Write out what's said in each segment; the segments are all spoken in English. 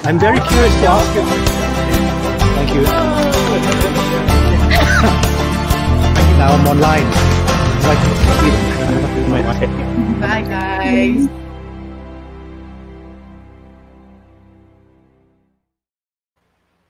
I'm very curious to ask you. Thank you. Now I'm online. Bye, guys.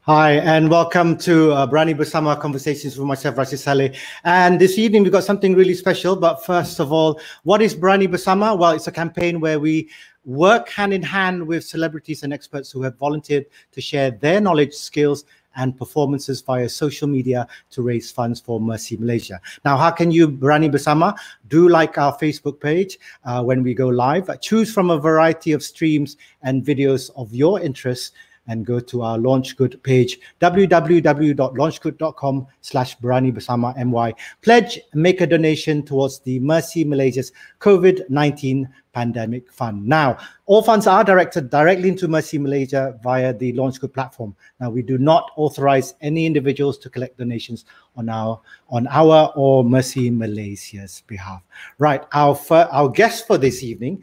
Hi, and welcome to Berani Bersama Conversations with myself, Rashid, Salleh. And this evening, we've got something really special. But first of all, what is Berani Bersama? Well, it's a campaign where we work hand in hand with celebrities and experts who have volunteered to share their knowledge, skills, and performances via social media to raise funds for MERCY Malaysia. Now, how can you Berani Bersama? Do like our Facebook page when we go live. Choose from a variety of streams and videos of your interests, and go to our Launch Good page, www.launchgood.com/Berani Bersama MY. Pledge, make a donation towards the MERCY Malaysia's COVID-19 Pandemic Fund. Now, all funds are directed directly into MERCY Malaysia via the Launch Good platform. Now, we do not authorize any individuals to collect donations on our or MERCY Malaysia's behalf. Right, our guest for this evening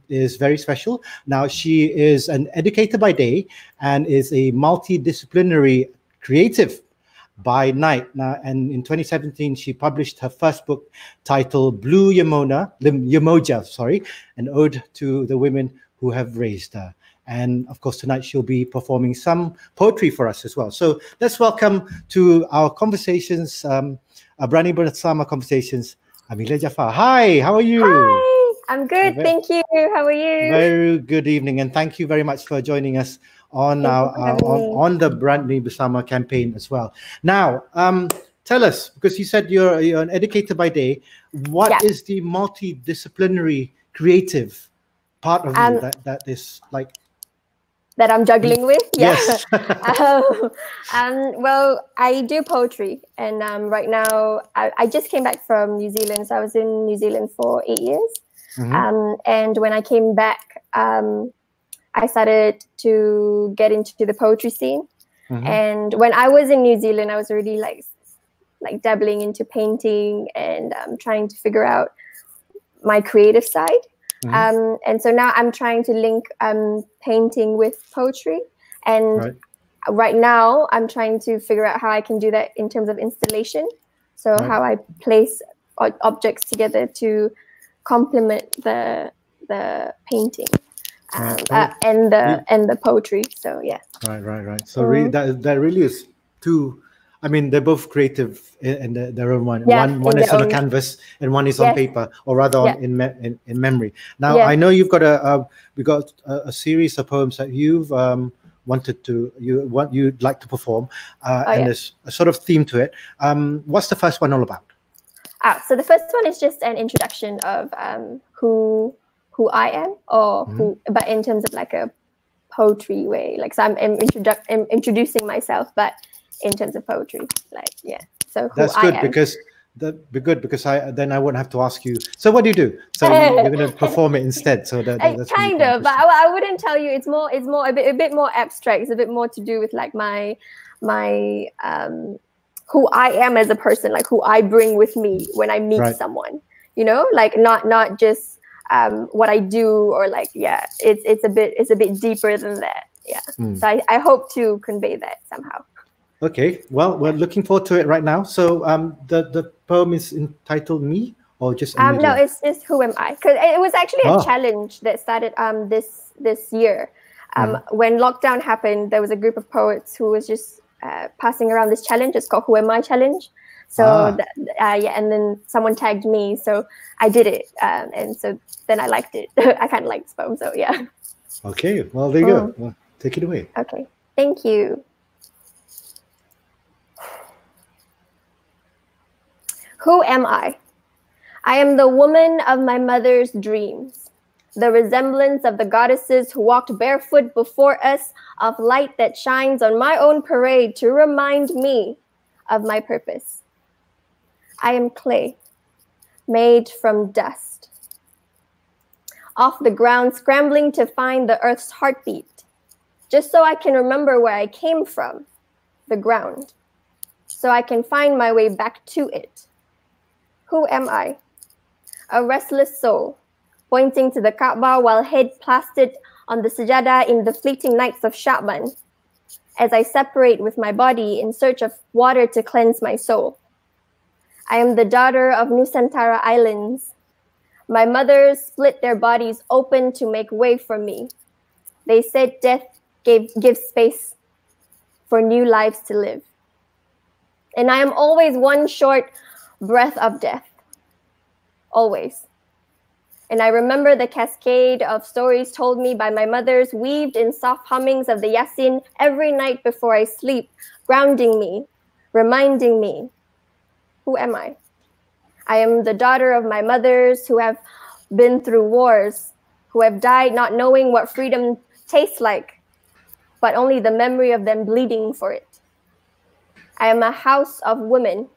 is very special. Now, she is an educator by day and is a multidisciplinary creative by night. Now, and in 2017, she published her first book titled Blue Yemoja, an ode to the women who have raised her. And of course, tonight she'll be performing some poetry for us as well. So let's welcome to our conversations, Berani Bersama Conversations, Amelia Jafar. Hi, how are you? Hi, I'm good, thank you. How are you? Very good evening, and thank you very much for joining us on on the Berani Bersama campaign as well. Now, tell us, because you said you're an educator by day, what is the multidisciplinary creative part of you that is like that I'm juggling with? Yes. Well, I do poetry, and right now I just came back from New Zealand. So I was in New Zealand for 8 years, and when I came back, I started to get into the poetry scene. And when I was in New Zealand, I was already like dabbling into painting and trying to figure out my creative side. And so now I'm trying to link painting with poetry. And right now I'm trying to figure out how I can do that in terms of installation. So how I place objects together to complement the painting. And the poetry. So yeah. Right. So really, that really is two. I mean, they're both creative in their own one. One is on a canvas, and one is on paper, or rather in memory. Now, I know you've got a series of poems that you've you'd like to perform, and there's a sort of theme to it. What's the first one all about? So the first one is just an introduction of who I am, or but in terms of like a poetry way. Like, so I'm introducing myself, but in terms of poetry, so that's good, because that'd be good, because then I wouldn't have to ask you, so what do you do? So you're going to perform it instead. So that's kind of, but I wouldn't tell you. It's more a bit more abstract. It's a bit more to do with like my who I am as a person, like who I bring with me when I meet someone, you know, like not just what I do, or like, it's a bit deeper than that. So I hope to convey that somehow. Okay, well, we're looking forward to it right now. So the poem is entitled Me, or just Amelia? No, it's Who Am I? Because it was actually a challenge that started this year. When lockdown happened, there was a group of poets who was just passing around this challenge. It's called Who Am I challenge. So and then someone tagged me, so I did it, and so then I liked it. I kind of liked this poem, so yeah. Okay, well, there you go. Well, take it away. Okay, thank you. Who am I? I am the woman of my mother's dreams, the resemblance of the goddesses who walked barefoot before us, of light that shines on my own parade to remind me of my purpose. I am clay, made from dust, off the ground, scrambling to find the earth's heartbeat, just so I can remember where I came from, the ground, so I can find my way back to it. Who am I? A restless soul, pointing to the Kaaba while head plastered on the sajadah in the fleeting nights of Sha'ban, as I separate with my body in search of water to cleanse my soul. I am the daughter of Nusantara Islands. My mothers split their bodies open to make way for me. They said death gives space for new lives to live. And I am always one short breath of death. Always. And I remember the cascade of stories told me by my mothers, weaved in soft hummings of the Yasin every night before I sleep, grounding me, reminding me, who am I? I am the daughter of my mothers who have been through wars, who have died not knowing what freedom tastes like, but only the memory of them bleeding for it. I am a house of women,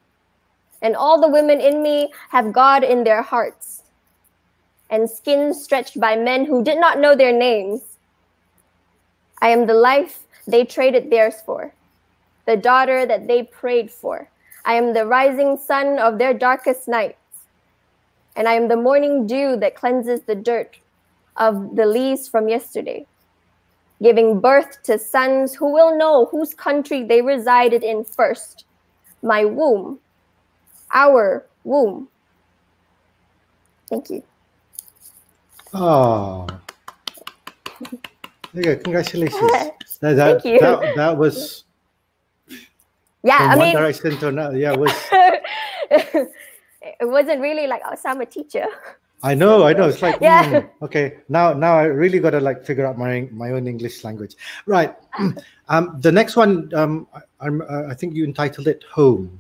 and all the women in me have God in their hearts, and skin stretched by men who did not know their names. I am the life they traded theirs for, the daughter that they prayed for. I am the rising sun of their darkest nights, and I am the morning dew that cleanses the dirt of the leaves from yesterday, giving birth to sons who will know whose country they resided in first. My womb, our womb. Thank you. Oh, there you go. Congratulations. Thank you. That was. Yeah, from I one mean, direction to another. Yeah, it was. It wasn't really like, oh, so I'm a teacher. I know. It's like, yeah. Okay, now I really got to like figure out my own English language. Right. The next one, I think you entitled it "Home."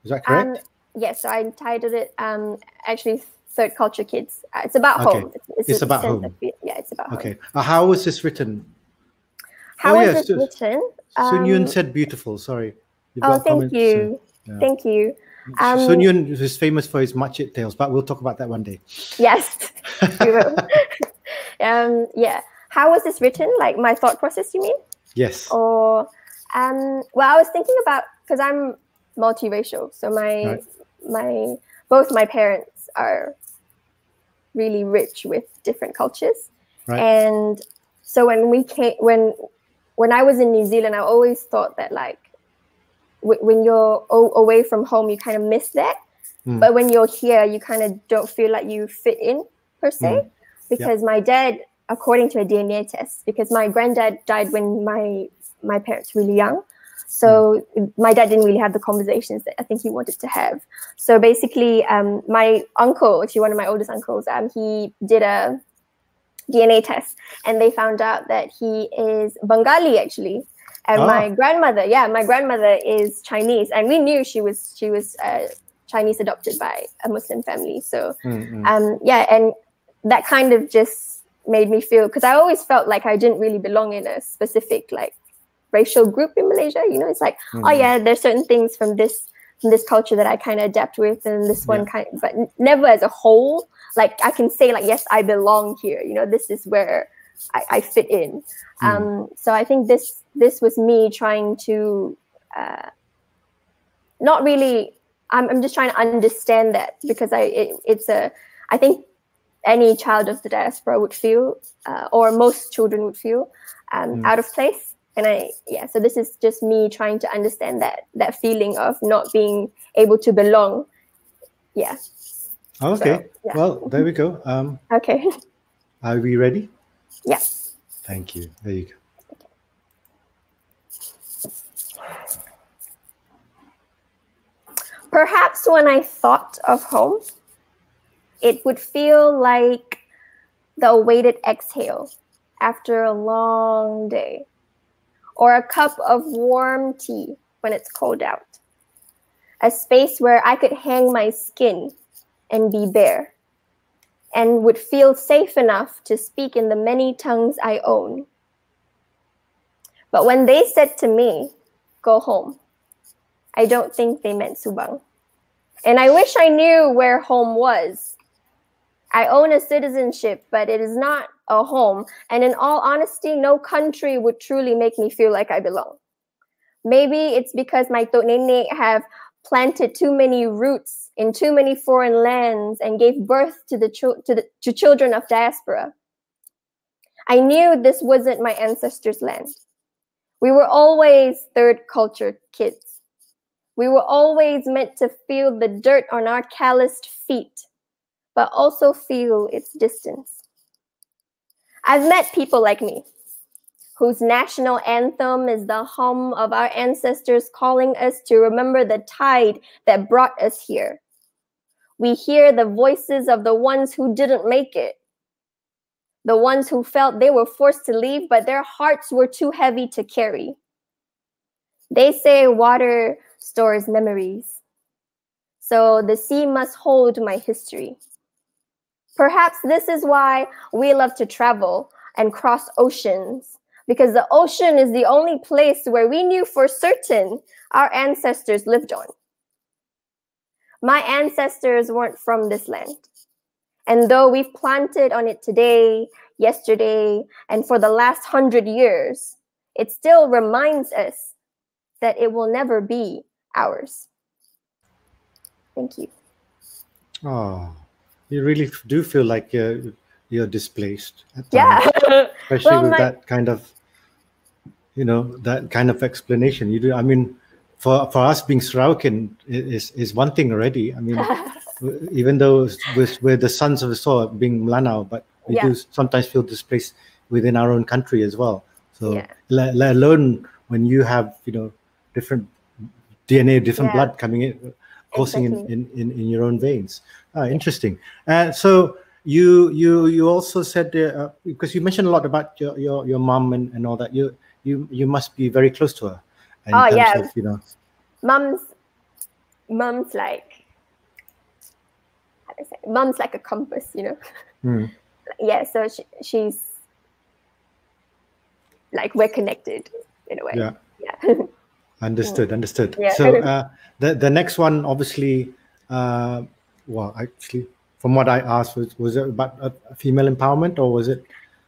Is that correct? Yes, so I entitled it actually Third Culture Kids. It's about home. It's about home. Yeah, it's about home. Okay. How was this written? How was this written? Sun Yun said beautiful. Sorry. Thank you. Yeah. Thank you. Sun Yun is famous for his machit tales, but we'll talk about that one day. Yes, we will. Yeah. How was this written? Like my thought process, you mean? Yes. Or, well, I was thinking about, because I'm multiracial, so both my parents are really rich with different cultures, right. And so when I was in New Zealand, I always thought that like when you're away from home, you kind of miss that. But when you're here, you kind of don't feel like you fit in per se, because my dad, according to a DNA test, because my granddad died when my parents were really young. So my dad didn't really have the conversations that I think he wanted to have. So basically, my uncle, actually one of my oldest uncles, he did a DNA test, and they found out that he is Bengali actually. And my grandmother is Chinese, and we knew she was Chinese adopted by a Muslim family. So yeah, and that kind of just made me feel, because I always felt like I didn't really belong in a specific like racial group in Malaysia. You know, it's like, oh yeah, there's certain things from this culture that I kind of adapt with, and this one kind, but never as a whole. Like I can say like, yes, I belong here. You know, this is where I fit in. So I think this was me trying to not really. I'm just trying to understand that, because I think any child of the diaspora would feel, or most children would feel, out of place. And so this is just me trying to understand that feeling of not being able to belong. Yeah. Okay. So, yeah. Well, there we go. Okay. Are we ready? Yes. Thank you. There you go. Perhaps when I thought of home, it would feel like the awaited exhale after a long day, or a cup of warm tea when it's cold out. A space where I could hang my skin and be bare, and would feel safe enough to speak in the many tongues I own. But when they said to me, go home, I don't think they meant Subang. And I wish I knew where home was. I own a citizenship, but it is not a home. And in all honesty, no country would truly make me feel like I belong. Maybe it's because my Tok Nenek have planted too many roots in too many foreign lands and gave birth to children of diaspora. I knew this wasn't my ancestors' land. We were always third culture kids. We were always meant to feel the dirt on our calloused feet, but also feel its distance. I've met people like me, whose national anthem is the hum of our ancestors calling us to remember the tide that brought us here. We hear the voices of the ones who didn't make it, the ones who felt they were forced to leave, but their hearts were too heavy to carry. They say water stores memories, so the sea must hold my history. Perhaps this is why we love to travel and cross oceans, because the ocean is the only place where we knew for certain our ancestors lived on. My ancestors weren't from this land. And though we've planted on it today, yesterday, and for the last 100 years, it still reminds us that it will never be ours. Thank you. Oh, you really do feel like you're displaced at times, Yeah. especially Well, with that kind of, that kind of explanation. You do. I mean, for us being Sarawak is one thing already. I mean, even though we're the sons of the soil, being Melanau, but we do sometimes feel displaced within our own country as well. So let alone when you have different DNA, different blood coming in, coursing in your own veins. Interesting. So you also said because you mentioned a lot about your mom and all that. You must be very close to her. In terms of, Mom's like, how do I say? Mom's like a compass, Yeah, so she's like, we're connected in a way. Yeah. Understood. Yeah. So the next one, obviously, well, actually, from what I asked, was it about female empowerment, or was it?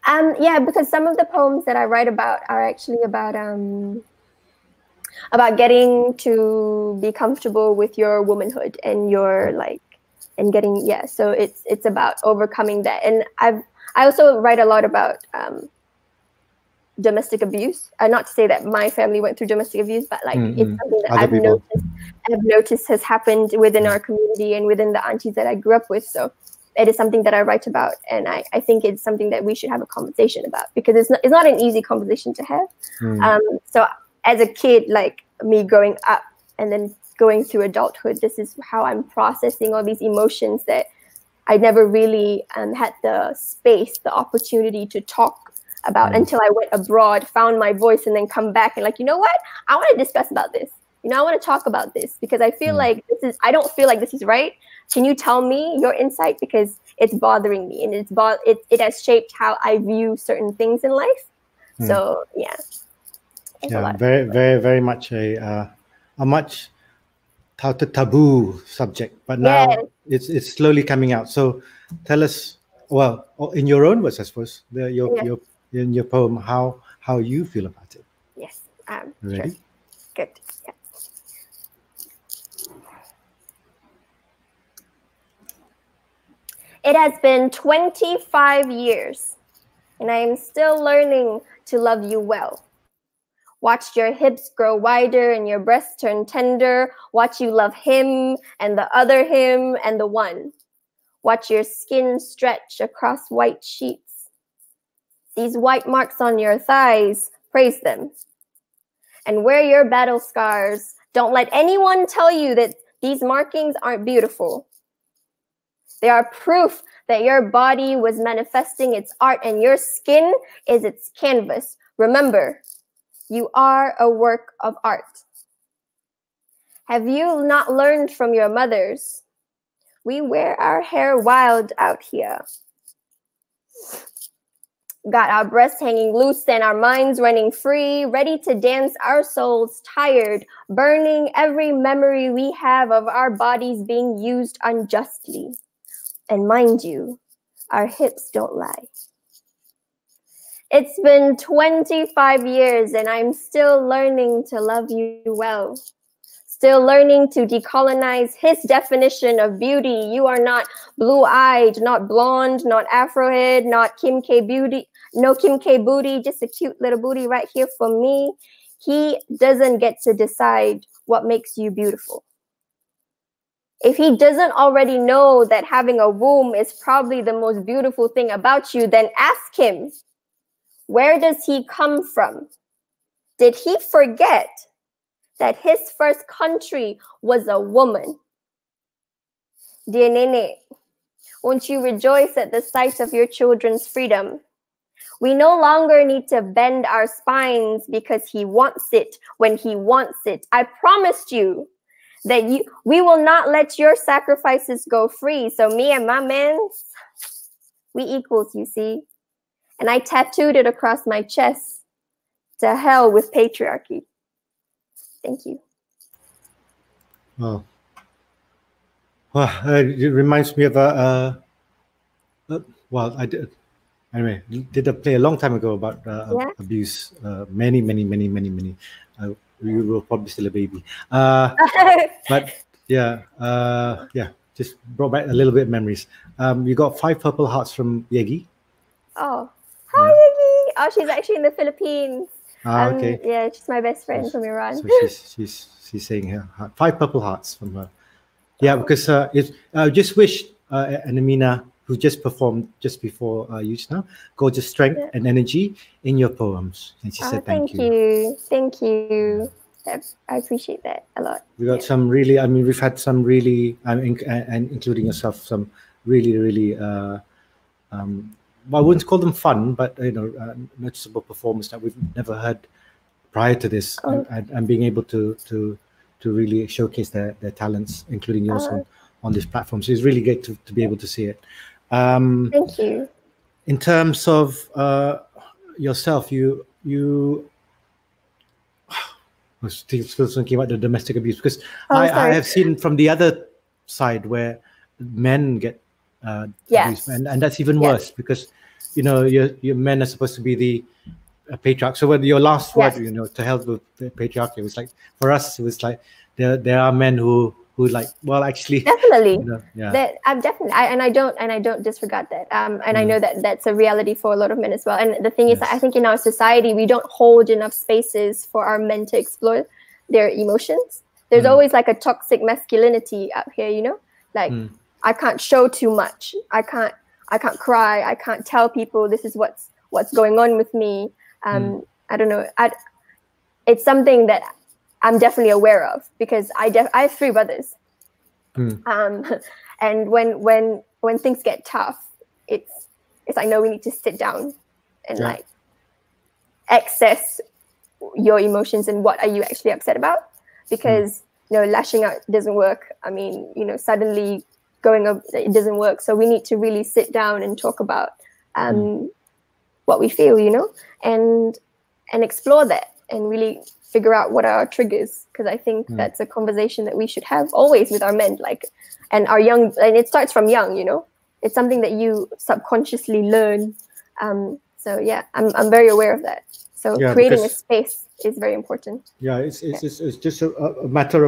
Yeah, because some of the poems that I write about are actually about getting to be comfortable with your womanhood and your and getting so it's about overcoming that. And I also write a lot about domestic abuse. Not to say that my family went through domestic abuse, but it's something that I've noticed has happened within our community and within the aunties that I grew up with. So it is something that I write about, and I think it's something that we should have a conversation about, because it's not an easy conversation to have. So as a kid, like me growing up and then going through adulthood, this is how I'm processing all these emotions that I never really had the space, the opportunity to talk about until I went abroad, found my voice, and then come back and like, you know what? I want to discuss about this. I want to talk about this, because I feel like I don't feel like this is right. Can you tell me your insight? Because it's bothering me, and it has shaped how I view certain things in life. So very, very, very much a much taboo subject, but now it's slowly coming out. So tell us, well, in your own words, I suppose, in your poem, how you feel about it. Yes. Ready? Sure. Good. Yeah. It has been 25 years, and I am still learning to love you well. Watch your hips grow wider and your breasts turn tender. Watch you love him and the other him and the one. Watch your skin stretch across white sheets. These white marks on your thighs, praise them. And wear your battle scars. Don't let anyone tell you that these markings aren't beautiful. They are proof that your body was manifesting its art, and your skin is its canvas. Remember, you are a work of art. Have you not learned from your mothers? We wear our hair wild out here. Got our breasts hanging loose and our minds running free, ready to dance our souls tired, burning every memory we have of our bodies being used unjustly. And mind you, our hips don't lie. It's been 25 years and I'm still learning to love you well. still learning to decolonize his definition of beauty. You are not blue-eyed, not blonde, not Afro-head, not Kim K beauty, no Kim K booty, just a cute little booty right here for me. He doesn't get to decide what makes you beautiful. If he doesn't already know that having a womb is probably the most beautiful thing about you, then ask him, where does he come from? Did he forget that his first country was a woman? Dear Nene, won't you rejoice at the sight of your children's freedom? We no longer need to bend our spines because he wants it when he wants it. I promised you that we will not let your sacrifices go free. So me and my mans, we equals, you see. And I tattooed it across my chest. To hell with patriarchy. Thank you. Well, it reminds me of well, I did. Anyway, did a play a long time ago about abuse. Many. You were probably still a baby. But yeah, just brought back a little bit of memories. You got 5 purple hearts from Yegi. Oh, hi Yegi. Oh, she's actually in the Philippines. Okay. Yeah, she's my best friend from Iran. So she's saying here 5 purple hearts from her. Yeah, because I just wish and Amina, who just performed just before you just now, gorgeous strength and energy in your poems. And she said thank you. Thank you. I appreciate that a lot. We got some really, I mean, we've had some really, and including yourself, some really, well, I wouldn't call them fun, but noticeable performance that we've never heard prior to this, and being able to really showcase their talents, including yours on this platform. So it's really great to be able to see it. Thank you. In terms of yourself, you I was still thinking about the domestic abuse, because I have seen from the other side where men get abused, and that's even worse, because your men are supposed to be the patriarch. So when your last word, to help with the patriarchy, it was like, for us, it was like there are men who like, well, actually, definitely, that I'm definitely, and I don't disregard that. And I know that that's a reality for a lot of men as well. And the thing is that I think in our society, we don't hold enough spaces for our men to explore their emotions. There's always like a toxic masculinity up here, like I can't show too much. I can't cry. I can't tell people this is what's going on with me. I don't know. It's something that I'm definitely aware of, because I have 3 brothers. And when things get tough, it's like, no, we need to sit down and like access your emotions and what are you actually upset about, because lashing out doesn't work. I mean, suddenly going up, it doesn't work. So we need to really sit down and talk about what we feel, and explore that and really figure out what are our triggers, because I think that's a conversation that we should have always with our men, like, and our young, and it starts from young, it's something that you subconsciously learn. So yeah, I'm very aware of that. So creating a space is very important. Yeah, it's just a matter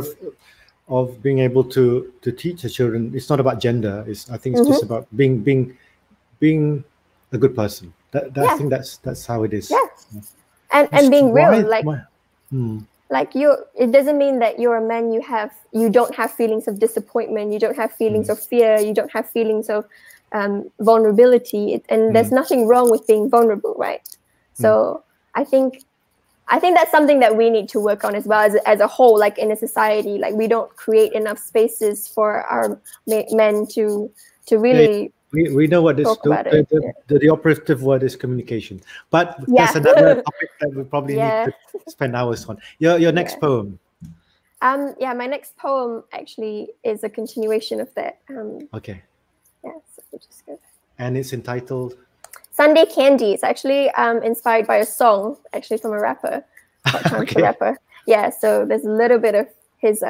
of being able to teach the children. It's not about gender. I think it's just about being a good person. I think that's how it is. Yeah. And being real, like it doesn't mean that you're a man, you don't have feelings of disappointment, you don't have feelings of fear, you don't have feelings of vulnerability, and there's nothing wrong with being vulnerable, right? So I think that's something that we need to work on as well, as a whole, like in a society. Like, we don't create enough spaces for our men to really we know what is the operative word is communication, but that's another topic that we probably need to spend hours on. Your next poem. My next poem actually is a continuation of that. Okay. Yeah, so we'll just go. And it's entitled Sunday Candy. It's actually inspired by a song, actually, from a rapper, rapper. Yeah, so there's a little bit of his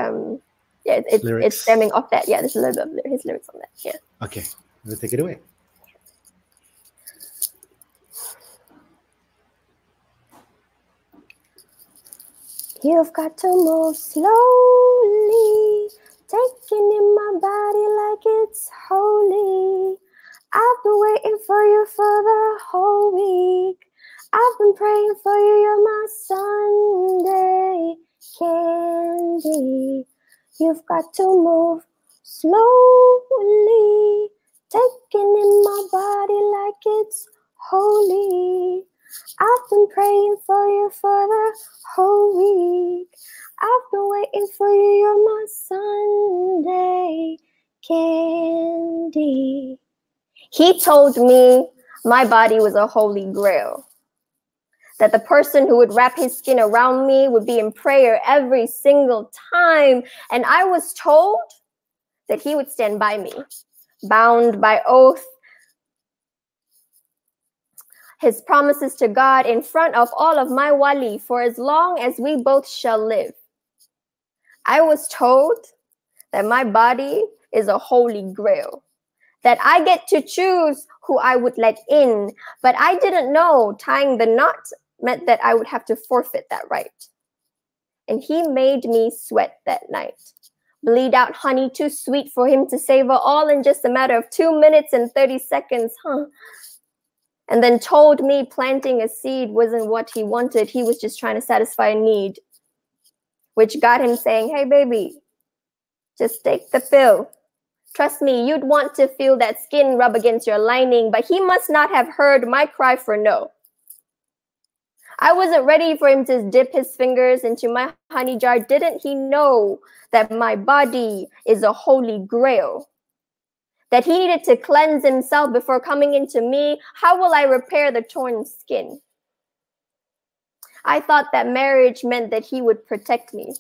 it's stemming off that. Yeah, there's a little bit of his lyrics on that. Yeah. Okay. Let's take it away. You've got to move slowly, taking in my body like it's holy. I've been waiting for you for the whole week. I've been praying for you, you're my Sunday candy. You've got to move slowly, taking in my body like it's holy. I've been praying for you for the whole week. I've been waiting for you, you're my Sunday candy. He told me my body was a holy grail, that the person who would wrap his skin around me would be in prayer every single time. And I was told that he would stand by me, bound by oath, his promises to God in front of all of my wali for as long as we both shall live. I was told that my body is a holy grail, that I get to choose who I would let in, but I didn't know tying the knot meant that I would have to forfeit that right. And he made me sweat that night, bleed out honey too sweet for him to savor, all in just a matter of 2 minutes and 30 seconds, and then told me planting a seed wasn't what he wanted. He was just trying to satisfy a need, which got him saying, hey, baby, just take the pill. Trust me, you'd want to feel that skin rub against your lining, but he must not have heard my cry for no. I wasn't ready for him to dip his fingers into my honey jar. Didn't he know that my body is a holy grail? That he needed to cleanse himself before coming into me? How will I repair the torn skin? I thought that marriage meant that he would protect me.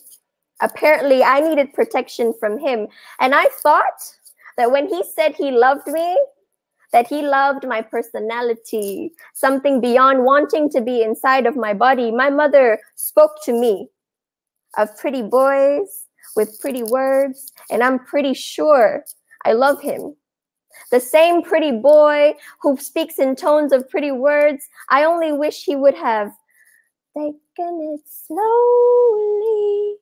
Apparently, I needed protection from him. And I thought that when he said he loved me, that he loved my personality, something beyond wanting to be inside of my body. My mother spoke to me of pretty boys with pretty words, and I'm pretty sure I love him. The same pretty boy who speaks in tones of pretty words, I only wish he would have taken it slowly,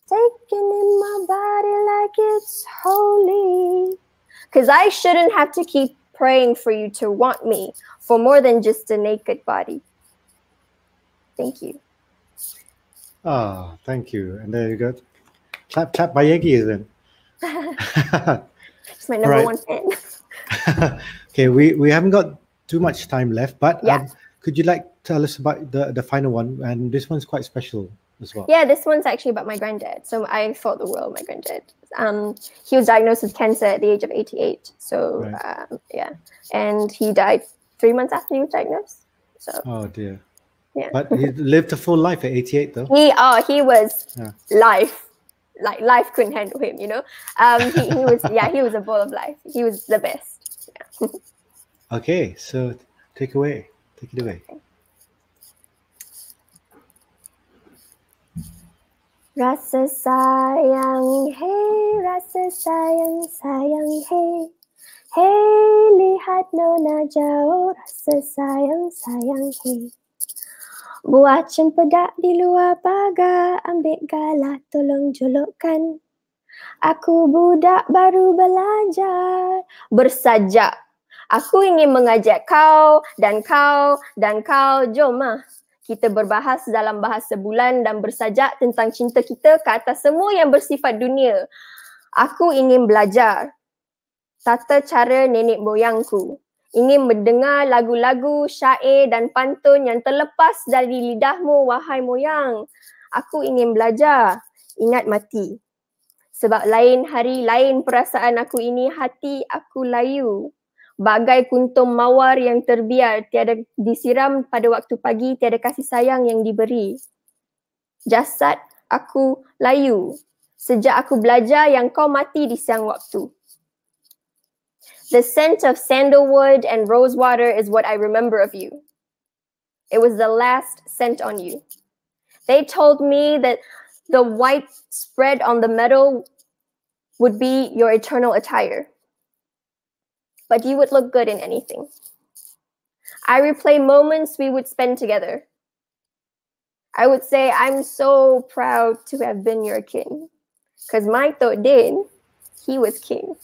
taken in my body like it's holy. Because I shouldn't have to keep praying for you to want me for more than just a naked body. Thank you. Ah, thank you. And there you go. Clap, clap by Yegi, isn't it? It's my number one fan. Okay, we haven't got too much time left, but yeah. Could you tell us about the final one? And this one's quite special as well. Yeah, this one's actually about my granddad. So I thought the world of my granddad. He was diagnosed with cancer at the age of 88. So right. Yeah, and he died 3 months after he was diagnosed. So. Oh dear. Yeah. But he lived a full life at 88, though. He was life. Like life couldn't handle him, you know. He was a ball of life. He was the best. Yeah. Okay, so take it away. Okay. Rasa sayang, hey, rasa sayang, sayang, hey. Hey, lihat nona jauh, rasa sayang, sayang, hey. Buah cempedak di luar pagar, ambil galah tolong jolokkan. Aku budak baru belajar, bersajak. Aku ingin mengajak kau dan kau dan kau, jom kita berbahas dalam bahasa bulan dan bersajak tentang cinta kita ke atas semua yang bersifat dunia. Aku ingin belajar tata cara nenek moyangku. Ingin mendengar lagu-lagu, syair dan pantun yang terlepas dari lidahmu, wahai moyang. Aku ingin belajar, ingat mati. Sebab lain hari, lain perasaan aku ini, hati aku layu. Bagai kuntum mawar yang terbiar, tiada disiram pada waktu pagi, tiada kasih sayang yang diberi. Jasad aku layu. Sejak aku belajar yang kau mati di siang waktu. The scent of sandalwood and rosewater is what I remember of you. It was the last scent on you. They told me that the white spread on the metal would be your eternal attire. But you would look good in anything. I replay moments we would spend together. I would say I'm so proud to have been your king. Because my Tok Din, he was king.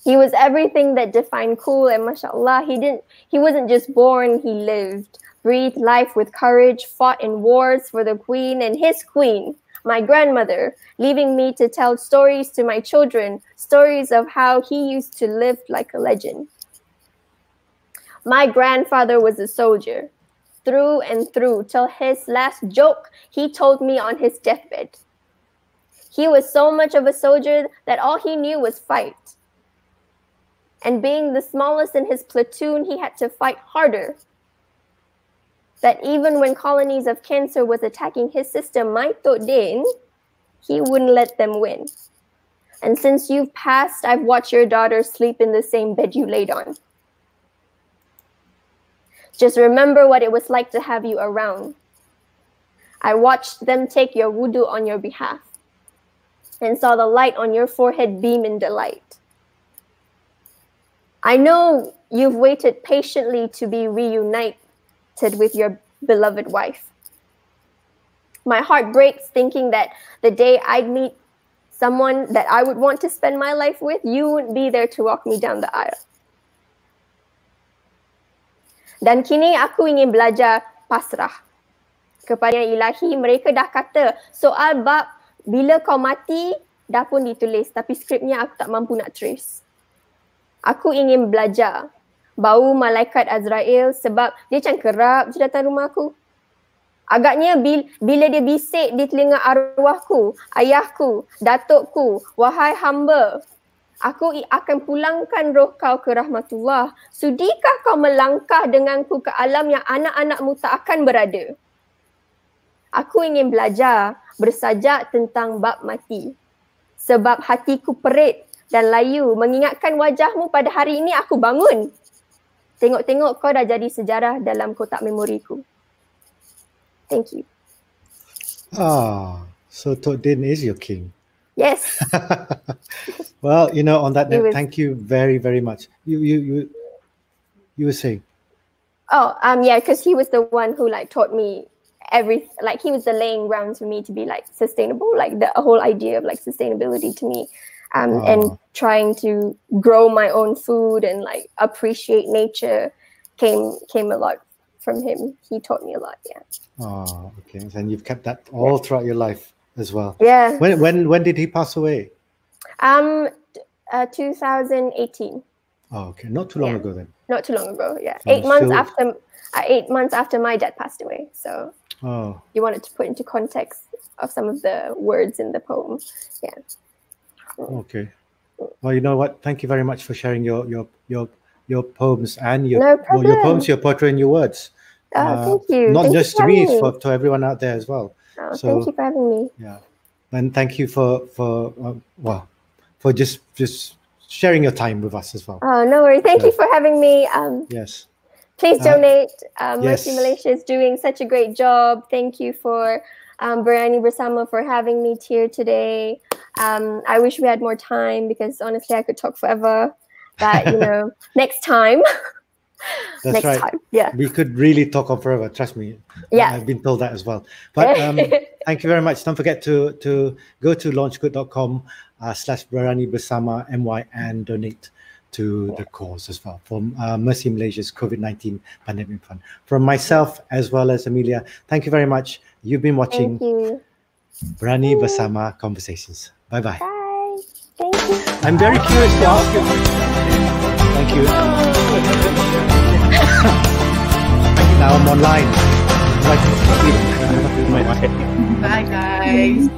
He was everything that defined cool, and mashallah, he wasn't just born, he lived, breathed life with courage, fought in wars for the queen and his queen, my grandmother, leaving me to tell stories to my children, stories of how he used to live like a legend. My grandfather was a soldier, through and through, till his last joke he told me on his deathbed. He was so much of a soldier that all he knew was fight. And being the smallest in his platoon, he had to fight harder. That even when colonies of cancer was attacking his system, my Tok Din, he wouldn't let them win. And since you've passed, I've watched your daughter sleep in the same bed you laid on. Just remember what it was like to have you around. I watched them take your wudu on your behalf and saw the light on your forehead beam in delight. I know you've waited patiently to be reunited with your beloved wife. My heart breaks thinking that the day I'd meet someone that I would want to spend my life with, you wouldn't be there to walk me down the aisle. Dan kini aku ingin belajar pasrah. Kepada yang ilahi, mereka dah kata soal bab bila kau mati dah pun ditulis, tapi skripnya aku tak mampu nak trace. Aku ingin belajar bau malaikat Azrael sebab dia macam kerap je datang rumah aku. Agaknya bila dia bisik di telinga arwahku, ayahku, datukku, wahai hamba, aku akan pulangkan roh kau ke rahmatullah. Sudikah kau melangkah denganku ke alam yang anak-anakmu tak akan berada? Aku ingin belajar bersajak tentang bab mati. Sebab hatiku perit dan layu mengingatkan wajahmu pada hari ini aku bangun. Tengok-tengok kau dah jadi sejarah dalam kotak memoriku. Thank you. So Tok Din is your king. Yes. Well, on that note, thank you very, very much. You were saying? Yeah, because he was the one who taught me he was the laying ground for me to be sustainable, the whole idea of sustainability to me. And trying to grow my own food and appreciate nature came a lot from him. He taught me a lot, yeah. Okay. And you've kept that all throughout your life as well. Yeah. When did he pass away? 2018. Okay, not too long ago then. Not too long ago, yeah. So 8 months after my dad passed away. So you wanted to put into context of some of the words in the poem. Yeah. Okay. Well, you know what? Thank you very much for sharing your poems and your poems, your poetry, and your words. Thank you. Not thank just you to me, for to everyone out there as well. So, thank you for having me. Yeah, and thank you for just sharing your time with us as well. Oh, no worries. Thank you for having me. Yes. Please donate. Yes. MERCY Malaysia is doing such a great job. Thank you for Berani Bersama for having me here today. I wish we had more time because honestly I could talk forever. But next time. That's next right. time. Yeah. We could really talk on forever. Trust me. Yeah. I've been told that as well. But thank you very much. Don't forget to go to launchgood.com/Berani Bersama MY and donate to the cause as well for MERCY Malaysia's COVID-19 pandemic fund. From myself as well as Amelia, thank you very much. You've been watching Berani Bersama Conversations. Bye-bye. Bye. Thank you. I'm very curious to ask you. Thank you. Now I'm online. Bye, guys.